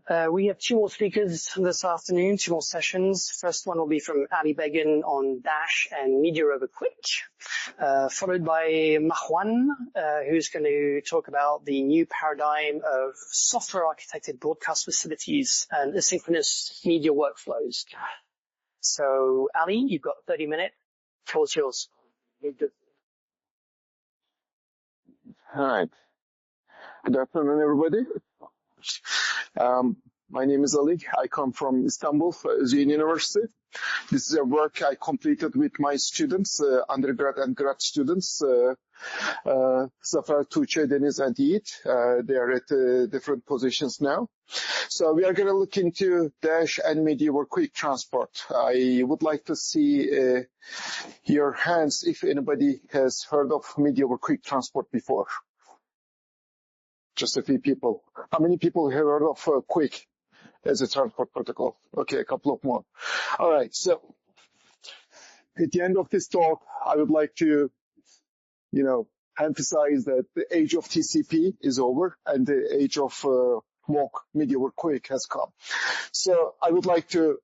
We have two more speakers this afternoon, two more sessions. First one will be from Ali Begen on Dash and media over QUIC, followed by Mahwan, who's going to talk about the new paradigm of software-architected broadcast facilities and asynchronous media workflows. So, Ali, you've got 30 minutes. Floor's yours. All right. Good afternoon, everybody. My name is Ali. I come from Istanbul, Begen University. This is a work I completed with my students, undergrad and grad students, Zafer, Tuğçe, Deniz, and Yiğit. They are at different positions now. So we are going to look into Dash and media over QUIC Transport. I would like to see your hands if anybody has heard of media over QUIC Transport before. Just a few people. How many people have heard of QUIC as a transport protocol? Okay, a couple of more. All right, so at the end of this talk, I would like to, emphasize that the age of TCP is over and the age of MOC, media over QUIC, has come. So I would like to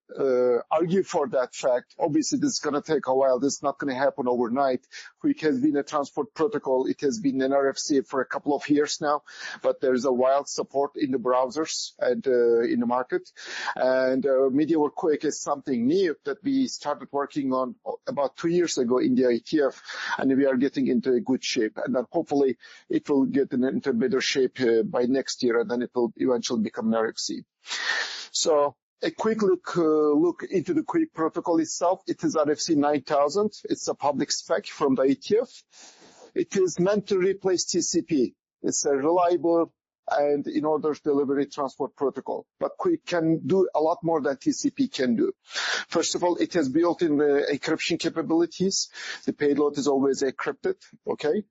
argue for that fact. Obviously, this is going to take a while. This is not going to happen overnight. QUIC has been a transport protocol. It has been an RFC for a couple of years now, but there's a wild support in the browsers and in the market. And media over QUIC is something new that we started working on about 2 years ago in the IETF, and we are getting into a good shape. And then hopefully it will get into better shape by next year, and then it will eventually become an RFC. So a quick look into the QUIC protocol itself. It is RFC 9000. It's a public spec from the IETF. It is meant to replace TCP. It's a reliable and in-order delivery transport protocol. But QUIC can do a lot more than TCP can do. First of all, it has built-in encryption capabilities. The payload is always encrypted, okay?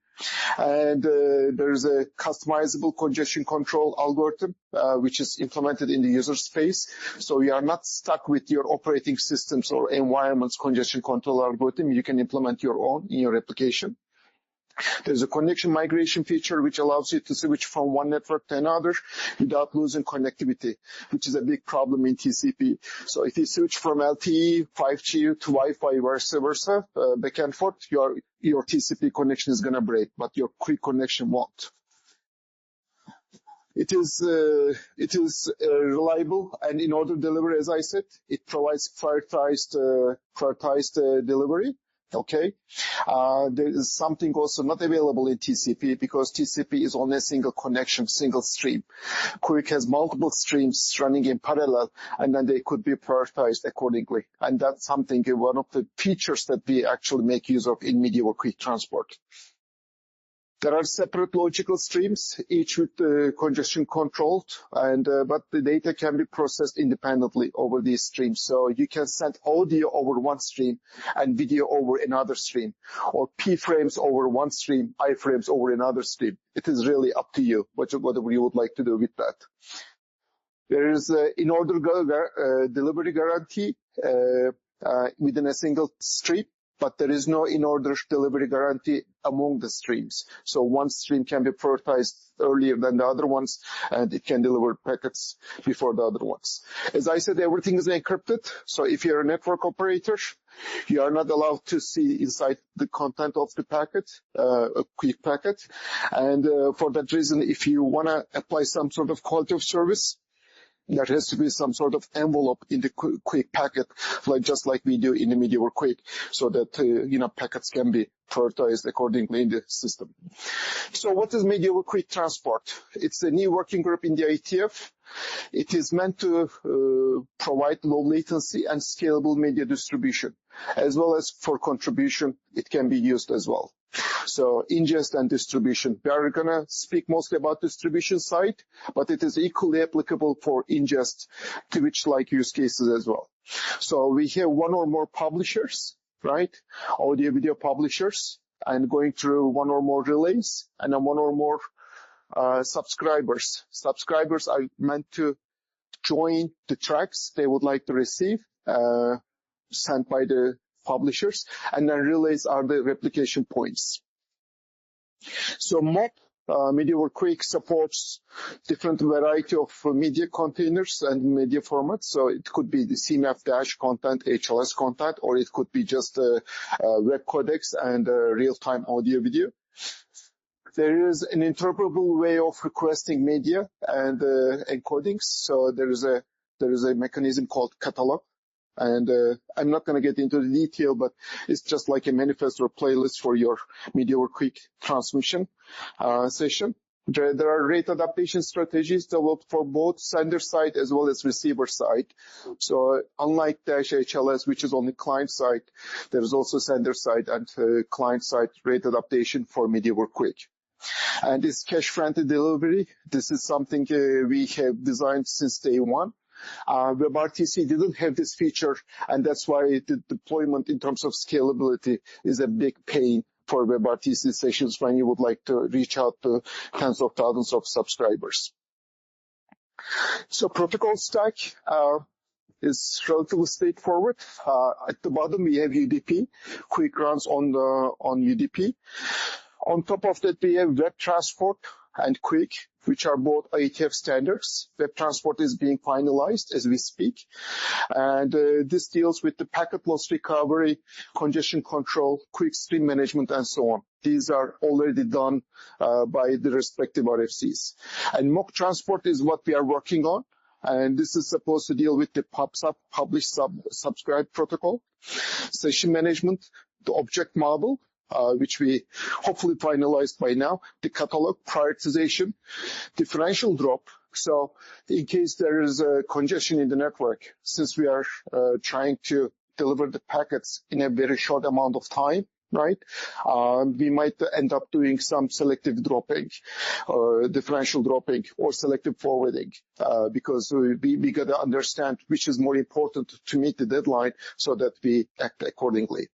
And there's a customizable congestion control algorithm, which is implemented in the user space. So you are not stuck with your operating systems or environment's congestion control algorithm. You can implement your own in your application. There's a connection migration feature which allows you to switch from one network to another without losing connectivity, which is a big problem in TCP. So if you switch from LTE, 5G to Wi-Fi, vice versa, back and forth, your TCP connection is going to break, but your QUIC connection won't. It is reliable and in order delivery, as I said, it provides prioritized delivery. Okay, there is something also not available in TCP because TCP is only a single connection, single stream. QUIC has multiple streams running in parallel, and then they could be prioritized accordingly. And that's something, one of the features that we actually make use of in media over QUIC transport. There are separate logical streams, each with congestion controlled, and but the data can be processed independently over these streams. So you can send audio over one stream and video over another stream, or P frames over one stream, I frames over another stream. It is really up to you, whatever you would like to do with that. There is in-order delivery guarantee within a single stream, but there is no in-order delivery guarantee among the streams. So one stream can be prioritized earlier than the other ones, and it can deliver packets before the other ones. As I said, everything is encrypted. So if you're a network operator, you are not allowed to see inside the content of the packet, a QUIC packet. And for that reason, if you want to apply some sort of quality of service, there has to be some sort of envelope in the QUIC packet, just like we do in the media over QUIC, so that packets can be prioritized accordingly in the system. So what is media over QUIC transport? It's a new working group in the IETF. It is meant to provide low latency and scalable media distribution, as well as for contribution, it can be used as well. So ingest and distribution. We are going to speak mostly about distribution side, but it is equally applicable for ingest to which-like use cases as well. So we have one or more publishers, right? Audio video publishers, and going through one or more relays, and then one or more subscribers. Subscribers are meant to join the tracks they would like to receive, sent by the publishers, and then relays are the replication points. So MOP Media over QUIC supports different variety of media containers and media formats. So it could be the CMAP dash content, HLS content, or it could be just web codecs and real-time audio video. There is an interoperable way of requesting media and encodings. So there is a mechanism called catalog. And I'm not going to get into the detail, but it's just like a manifest or playlist for your media over QUIC transmission session. There are rate adaptation strategies developed for both sender side as well as receiver side. So unlike Dash HLS, which is only client side, there is also sender side and client side rate adaptation for media over QUIC. And this cache-friendly delivery, this is something we have designed since day one. WebRTC didn't have this feature, and that's why the deployment in terms of scalability is a big pain for WebRTC sessions when you would like to reach out to tens of thousands of subscribers. So protocol stack is relatively straightforward. At the bottom, we have UDP. QUIC runs on UDP. On top of that, we have Web Transport and QUIC, which are both IETF standards. Web Transport is being finalized as we speak. And this deals with the packet loss recovery, congestion control, QUIC stream management, and so on. These are already done by the respective RFCs. And mock transport is what we are working on. And this is supposed to deal with the publish, subscribe protocol, session management, the object model, which we hopefully finalized by now, the catalog prioritization, differential drop. So in case there is a congestion in the network, since we are trying to deliver the packets in a very short amount of time, right? We might end up doing some selective dropping, or differential dropping, or selective forwarding, because we got to understand which is more important to meet the deadline so that we act accordingly.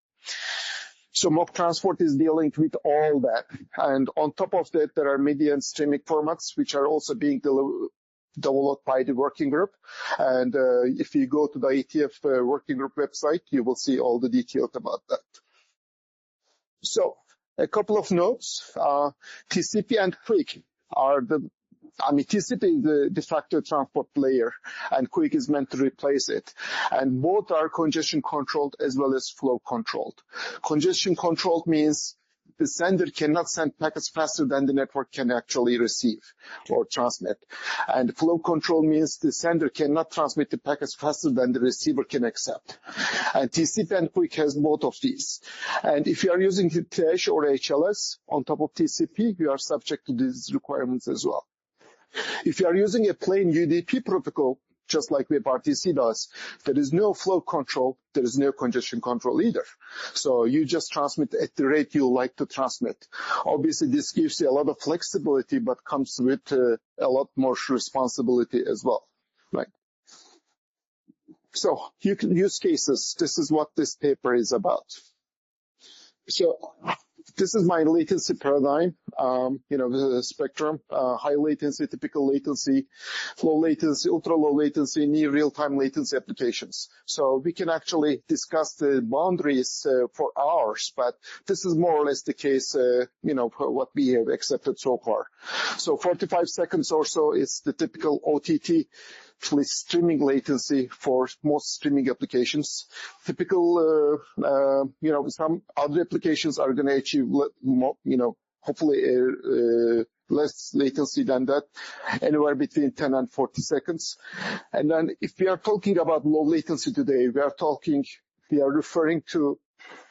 So mock transport is dealing with all that. And on top of that, there are media and streaming formats, which are also being developed by the working group. And if you go to the IETF working group website, you will see all the details about that. So a couple of notes. TCP and QUIC are TCP is the de facto transport layer, and QUIC is meant to replace it. And both are congestion controlled as well as flow controlled. Congestion controlled means the sender cannot send packets faster than the network can actually receive or transmit. And flow control means the sender cannot transmit the packets faster than the receiver can accept. And TCP and QUIC has both of these. And if you are using Dash or HLS on top of TCP, you are subject to these requirements as well. If you are using a plain UDP protocol, just like WebRTC does, there is no flow control, there is no congestion control either. So you just transmit at the rate you like to transmit. Obviously, this gives you a lot of flexibility, but comes with a lot more responsibility as well, right? So use cases, this is what this paper is about. So this is my latency paradigm, the spectrum, high latency, typical latency, low latency, ultra low latency, near real-time latency applications. So we can actually discuss the boundaries for hours, but this is more or less the case, what we have accepted so far. So 45 seconds or so is the typical OTT streaming latency for most streaming applications. Typical, some other applications are going to achieve more, hopefully less latency than that, anywhere between 10 and 40 seconds. And then if we are talking about low latency today, we are referring to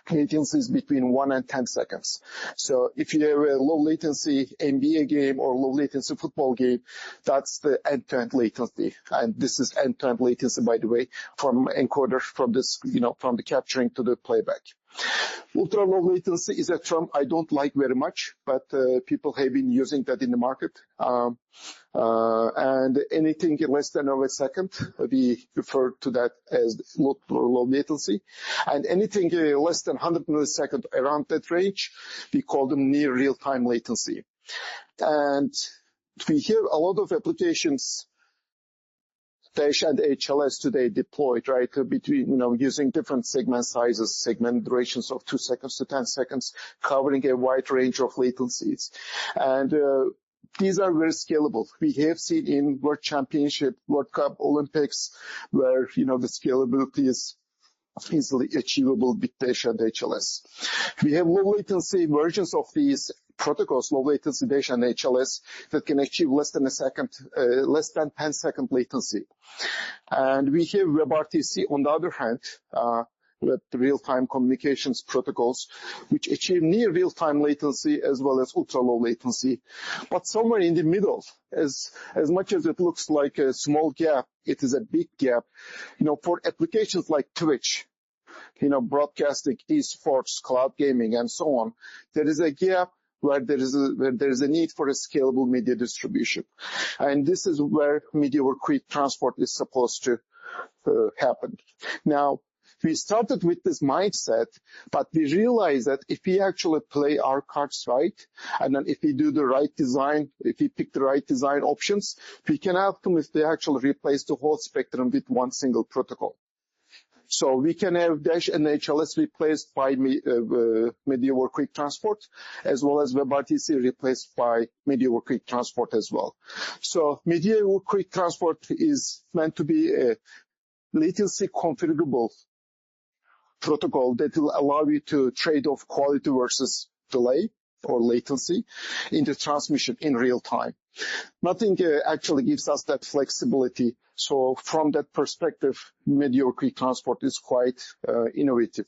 latencies between 1 and 10 seconds. So if you have a low latency NBA game or low latency football game, that's the end-to-end latency. And this is end-to-end latency, by the way, from encoder, from this, from the capturing to the playback. Ultra low latency is a term I don't like very much, but people have been using that in the market. And anything less than a second, we refer to that as low latency. And anything less than 100 milliseconds around that range, we call them near real-time latency. And we hear a lot of applications Dash and HLS today deployed, right, between, using different segment sizes, segment durations of 2 seconds to 10 seconds, covering a wide range of latencies. And these are very scalable. We have seen in World Championship, World Cup, Olympics, where, the scalability is easily achievable with Dash and HLS. We have low latency versions of these protocols, low latency Dash and HLS, that can achieve less than 10-second latency. And we have WebRTC on the other hand, with real-time communications protocols, which achieve near real-time latency as well as ultra-low latency. But somewhere in the middle, as much as it looks like a small gap, it is a big gap. For applications like Twitch, broadcasting, esports, cloud gaming, and so on, there is a gap where there is a need for a scalable media distribution. And this is where media over QUIC transport is supposed to happen. Now, we started with this mindset, but we realized that if we actually play our cards right, and then if we do the right design, if we pick the right design options, we can ultimately actually replace the whole spectrum with one single protocol. So we can have Dash and HLS replaced by media over QUIC transport, as well as WebRTC replaced by media over QUIC transport as well. So media over QUIC transport is meant to be a latency configurable protocol that will allow you to trade off quality versus delay or latency in the transmission in real time. Nothing actually gives us that flexibility. So from that perspective, media over QUIC transport is quite innovative.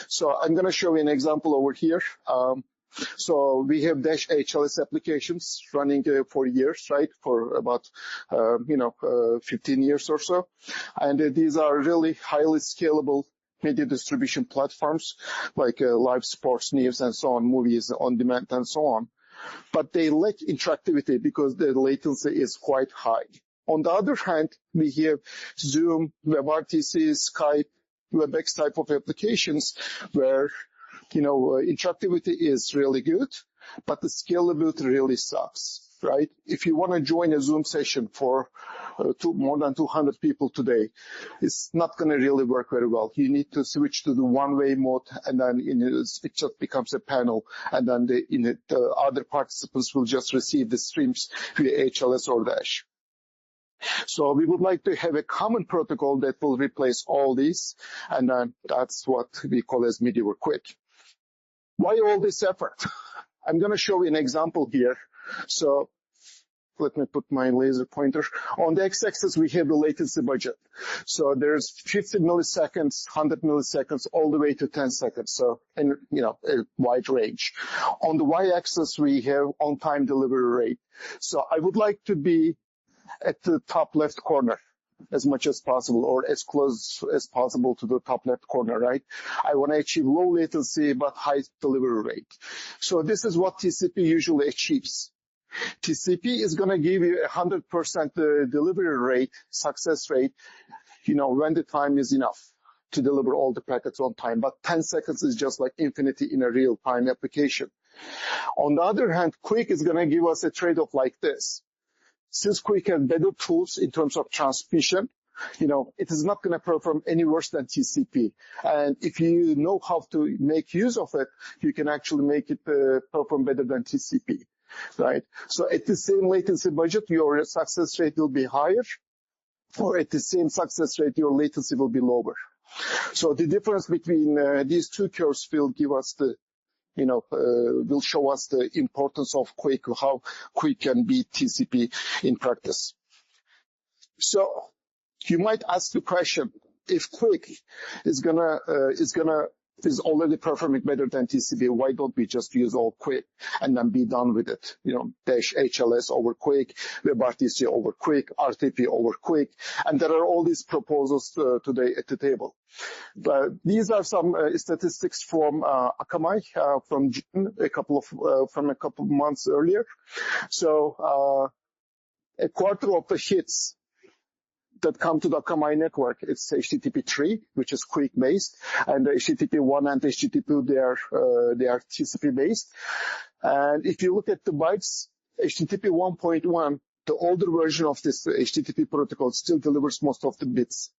So I'm going to show you an example over here. So we have Dash HLS applications running for years, right? For about, 15 years or so. And these are really highly scalable media distribution platforms like live sports, news, and so on, movies on demand, and so on. But they lack interactivity because the latency is quite high. On the other hand, we have Zoom, WebRTC, Skype, WebEx type of applications where, interactivity is really good, but the scalability really sucks, right? If you want to join a Zoom session for more than 200 people today, it's not going to really work very well. You need to switch to the one-way mode, and then it just becomes a panel, and then the other participants will just receive the streams via HLS or Dash. So we would like to have a common protocol that will replace all these, and then that's what we call as media over QUIC. Why all this effort? I'm going to show you an example here. So let me put my laser pointer. On the x-axis, we have the latency budget. So there's 50 milliseconds, 100 milliseconds, all the way to 10 seconds. So, a wide range. On the y-axis, we have on-time delivery rate. So I would like to be at the top left corner as much as possible, or as close as possible to the top left corner, right? I want to achieve low latency but high delivery rate. So this is what TCP usually achieves. TCP is going to give you 100% delivery rate, success rate, when the time is enough to deliver all the packets on time. But 10 seconds is just like infinity in a real-time application. On the other hand, QUIC is going to give us a trade-off like this. Since QUIC has better tools in terms of transmission, it is not going to perform any worse than TCP. And if you know how to make use of it, you can actually make it perform better than TCP, right? So at the same latency budget, your success rate will be higher, or at the same success rate, your latency will be lower. So the difference between these two curves will give us will show us the importance of QUIC, how QUIC can beat TCP in practice. So you might ask the question, if QUIC is already performing better than TCP, why don't we just use all QUIC and then be done with it? Dash HLS over QUIC, WebRTC over QUIC, RTP over QUIC, and there are all these proposals today at the table. But these are some statistics from Akamai from June, from a couple of months earlier. So a quarter of the hits that come to the Akamai network, it's HTTP3, which is QUIC based, and HTTP1 and HTTP2, they are TCP based. And if you look at the bytes, HTTP 1.1 the older version of this HTTP protocol still delivers most of the bits.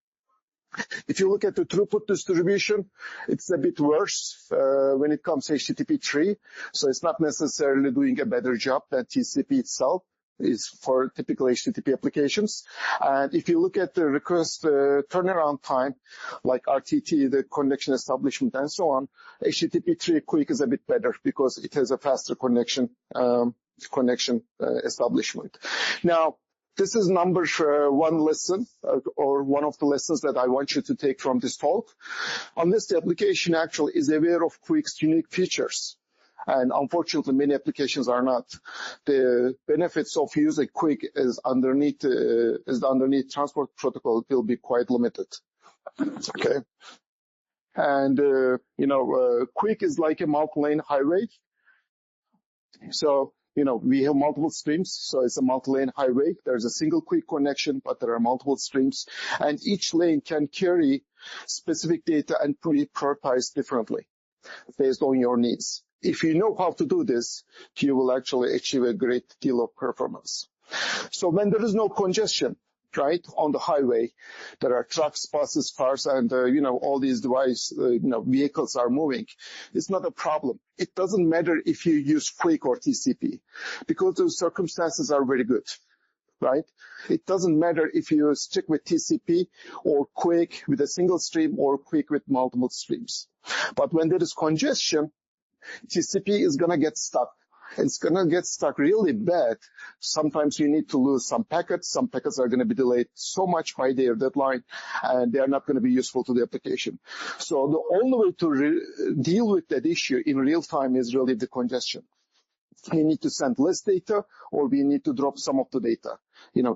If you look at the throughput distribution, it's a bit worse when it comes to HTTP 3. So it's not necessarily doing a better job than TCP itself is for typical HTTP applications. And if you look at the request turnaround time, like RTT, the connection establishment, and so on, HTTP 3 QUIC is a bit better because it has a faster connection establishment. Now, this is number one lesson, or one of the lessons that I want you to take from this talk. Unless the application actually is aware of QUIC's unique features, and unfortunately many applications are not, the benefits of using QUIC as underneath transport protocol will be quite limited. Okay, and QUIC is like a multi-lane highway. So we have multiple streams, so it's a multi-lane highway. There's a single QUIC connection, but there are multiple streams, and each lane can carry specific data and be prioritized differently based on your needs. If you know how to do this, you will actually achieve a great deal of performance. So when there is no congestion, right, on the highway, there are trucks, buses, cars, and all these vehicles are moving. It's not a problem. It doesn't matter if you use QUIC or TCP, because the circumstances are very good, right? It doesn't matter if you stick with TCP or QUIC with a single stream or QUIC with multiple streams. But when there is congestion, TCP is going to get stuck. It's going to get stuck really bad. Sometimes you need to lose some packets. Some packets are going to be delayed so much by their deadline, and they are not going to be useful to the application. So the only way to deal with that issue in real time is really the congestion. We need to send less data, or we need to drop some of the data.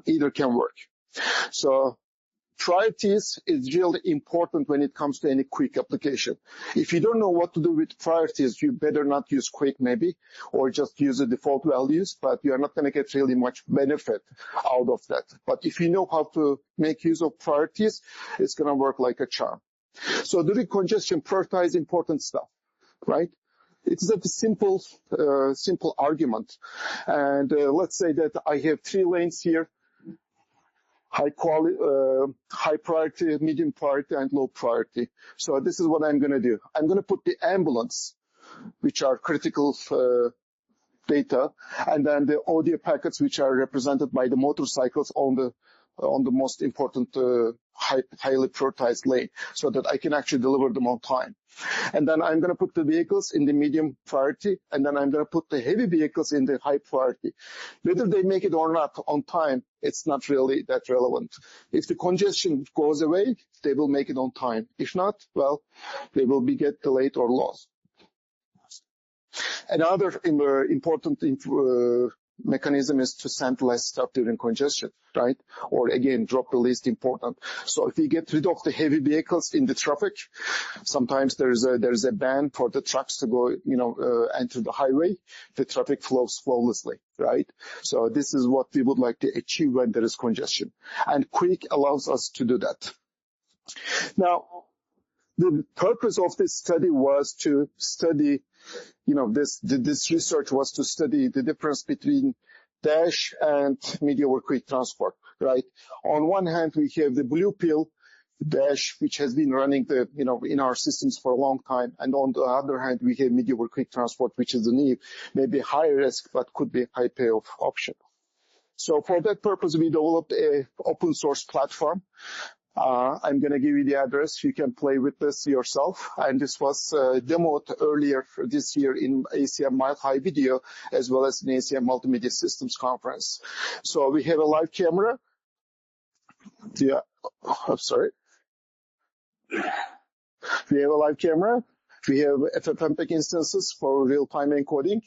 Either can work. So priorities is really important when it comes to any QUIC application. If you don't know what to do with priorities, you better not use QUIC maybe, or just use the default values, but you are not going to get really much benefit out of that. But if you know how to make use of priorities, it's going to work like a charm. So during congestion, prioritize important stuff, right? It's a simple argument. And let's say that I have 3 lanes here. High priority, medium priority, and low priority. So this is what I'm going to do. I'm going to put the ambulance, which are critical data, and then the audio packets, which are represented by the motorcycles on the most important highly prioritized lane, so that I can actually deliver them on time. And then I'm going to put the vehicles in the medium priority, and then I'm going to put the heavy vehicles in the high priority. Whether they make it or not on time, it's not really that relevant. If the congestion goes away, they will make it on time. If not, well, they will get delayed or lost. Another important mechanism is to send less stuff during congestion, right? Or again, drop the least important. So if you get rid of the heavy vehicles in the traffic, sometimes there's a ban for the trucks to go, enter the highway. The traffic flows flawlessly, right? So this is what we would like to achieve when there is congestion. And QUIC allows us to do that. Now, the purpose of this study was to study, this research was to study the difference between Dash and media over QUIC transport, right? On one hand, we have the blue pill, Dash, which has been running in our systems for a long time. And on the other hand, we have media over QUIC transport, which is the new, maybe high risk, but could be high payoff option. So for that purpose, we developed an open source platform. I'm going to give you the address. You can play with this yourself. And this was demoed earlier this year in ACM Mile High Video, as well as in ACM Multimedia Systems Conference. So we have a live camera. Yeah, I'm sorry. We have a live camera. We have FFmpeg instances for real-time encoding.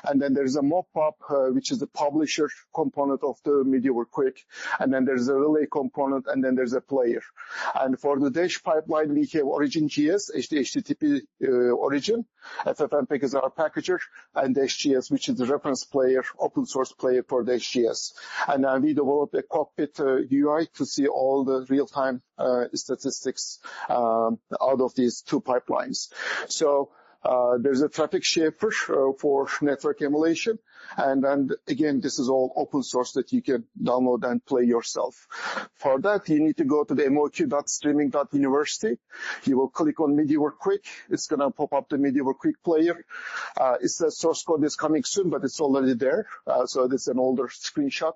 And then there's a mockup, which is the publisher component of the media over QUIC. And then there's a relay component, and then there's a player. And for the Dash pipeline, we have Origin.js, HTTP origin. FFmpeg is our packager, and Dash.js, which is the reference player, open source player for Dash.js. And we developed a cockpit UI to see all the real-time statistics out of these 2 pipelines. So There's a traffic shaper for network emulation. And then again, this is all open source that you can download and play yourself. For that, you need to go to the moq.streaming.university. You will click on MediaWork QUIC. It's going to pop up the MediaWork QUIC player. It says source code is coming soon, but it's already there. So this is an older screenshot.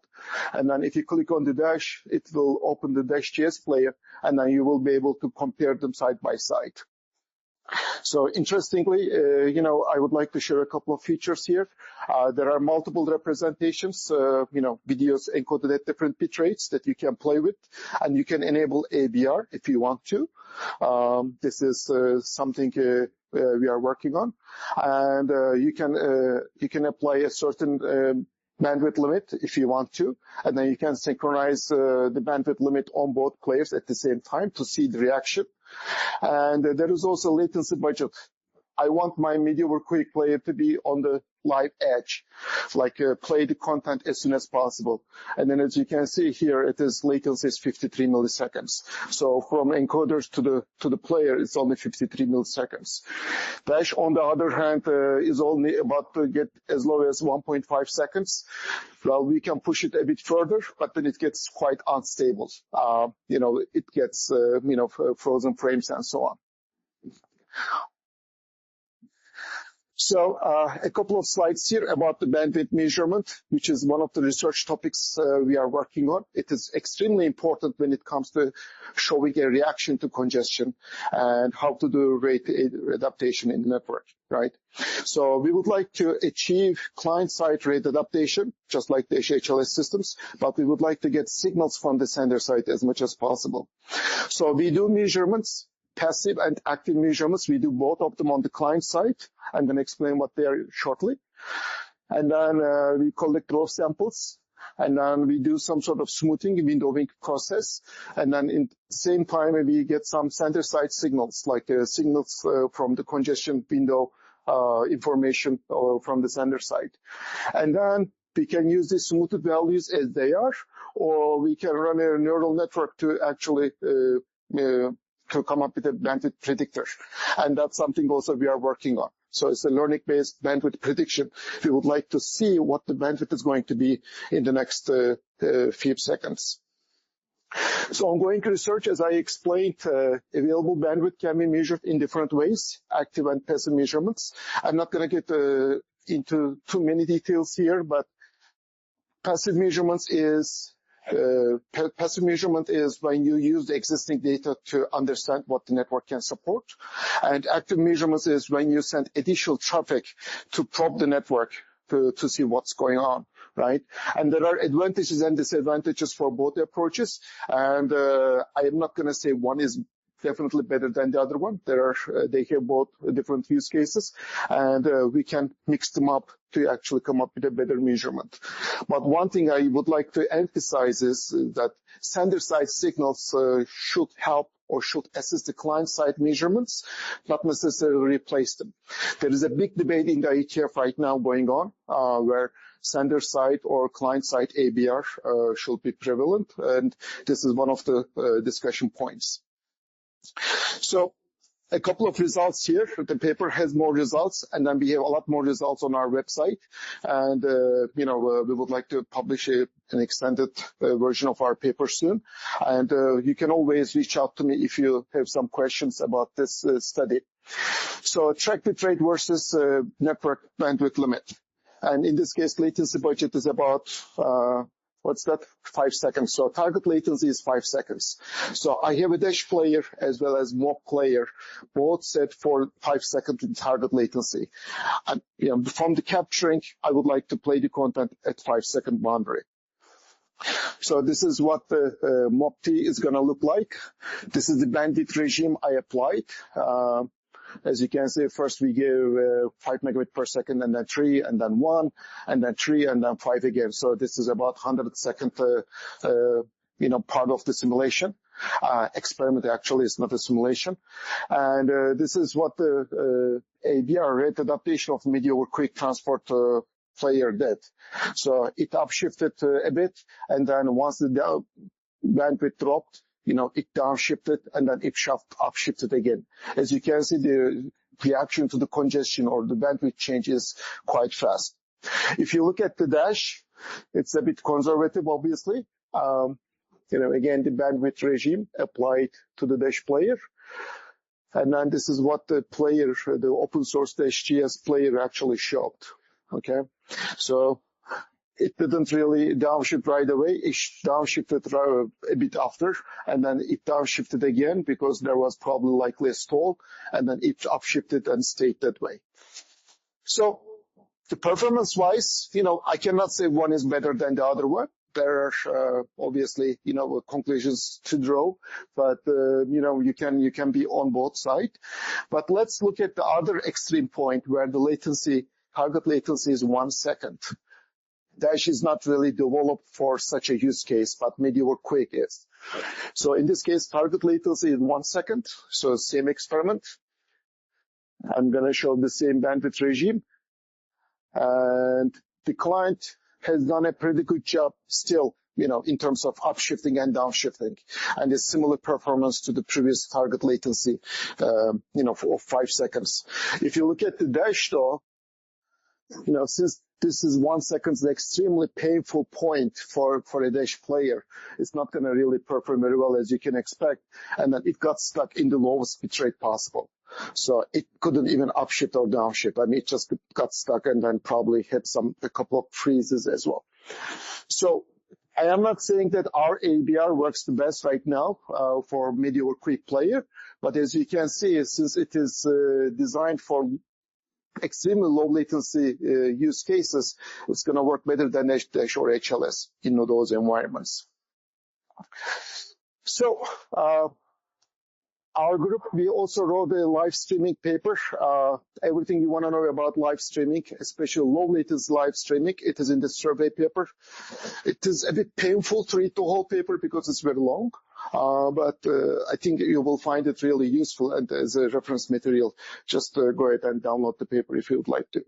And then if you click on the dash, it will open the Dash.js player, and then you will be able to compare them side by side. So interestingly, I would like to share a couple of features here. There are multiple representations, videos encoded at different bit rates that you can play with, and you can enable ABR if you want to. This is something we are working on, and you can apply a certain bandwidth limit if you want to, and then you can synchronize the bandwidth limit on both players at the same time to see the reaction. And there is also latency budget. I want my MediaWork QUIC player to be on the live edge, like play the content as soon as possible. And then as you can see here, it is latency is 53 milliseconds. So from encoders to the player, it's only 53 milliseconds. Dash, on the other hand, is only about to get as low as 1.5 seconds. Well, we can push it a bit further, but then it gets quite unstable. It gets, frozen frames and so on. So a couple of slides here about the bandwidth measurement, which is one of the research topics we are working on. It is extremely important when it comes to showing a reaction to congestion and how to do rate adaptation in the network, right? So we would like to achieve client-side rate adaptation, just like the HLS systems, but we would like to get signals from the sender side as much as possible. So we do measurements, passive and active measurements. We do both of them on the client side. I'm going to explain what they are shortly. And then we collect raw samples. And then we do some sort of smoothing, windowing process. And then in the same time, we get some sender side signals, like signals from the congestion window information from the sender side. And then we can use the smoothed values as they are, or we can run a neural network to actually to come up with a bandwidth predictor. And that's something also we are working on. So it's a learning-based bandwidth prediction. We would like to see what the bandwidth is going to be in the next few seconds. So ongoing research, as I explained, available bandwidth can be measured in different ways, active and passive measurements. I'm not going to get into too many details here, but passive measurements is passive measurement is when you use the existing data to understand what the network can support. And active measurements is when you send additional traffic to probe the network to see what's going on, right? And there are advantages and disadvantages for both approaches. And I am not going to say one is definitely better than the other one. They have both different use cases, and we can mix them up to actually come up with a better measurement. But one thing I would like to emphasize is that sender-side signals should help or should assist the client-side measurements, not necessarily replace them. There is a big debate in the IETF right now going on where sender-side or client-side ABR should be prevalent, and this is one of the discussion points. So a couple of results here. The paper has more results, and then we have a lot more results on our website. And, we would like to publish an extended version of our paper soon. And you can always reach out to me if you have some questions about this study. So track bit rate versus network bandwidth limit. And in this case, latency budget is about 5 seconds. So target latency is 5 seconds. So I have a dash player as well as mock player, both set for 5 second target latency. And from the capturing, I would like to play the content at 5 second boundary. So this is what the mock T is going to look like. This is the bandwidth regime I applied. As you can see, first we give 5 megabit per second, and then 3, and then 1, and then 3, and then 5 again. So this is about 100-second, part of the simulation. Experiment actually is not a simulation. And this is what the ABR rate adaptation of MediaWork QUIC Transport player did. So it upshifted a bit, and then once the bandwidth dropped, it downshifted, and then it upshifted again. As you can see, the reaction to the congestion or the bandwidth change is quite fast. If you look at the dash, it's a bit conservative, obviously. Again, the bandwidth regime applied to the dash player. And then this is what the player, the open source dash.js player actually showed. Okay. So it didn't really downshift right away. It downshifted a bit after, and then it downshifted again because there was probably likely a stall, and then it upshifted and stayed that way. So the performance-wise, I cannot say one is better than the other one. There are obviously, conclusions to draw, but you can be on both sides. But let's look at the other extreme point where the target latency is 1 second. Dash is not really developed for such a use case, but medieval QUIC is. So in this case, target latency is 1 second. So same experiment. I'm going to show the same bandwidth regime. And the client has done a pretty good job still, in terms of upshifting and downshifting, and a similar performance to the previous target latency, for 5 seconds. If you look at the dash though, since this is 1 second, the extremely painful point for a dash player, it's not going to really perform very well as you can expect, and then it got stuck in the lowest bit rate possible. So it couldn't even upshift or downshift. It just got stuck and then probably hit a couple of freezes as well. So I am not saying that our ABR works the best right now for medieval QUIC player, but as you can see, since it is designed for extremely low latency use cases, it's going to work better than dash or HLS in those environments. So our group, we also wrote a live streaming paper. Everything you want to know about live streaming, especially low latency live streaming, it is in the survey paper. It is a bit painful to read the whole paper because it's very long, but I think you will find it really useful, and as a reference material, just go ahead and download the paper if you would like to.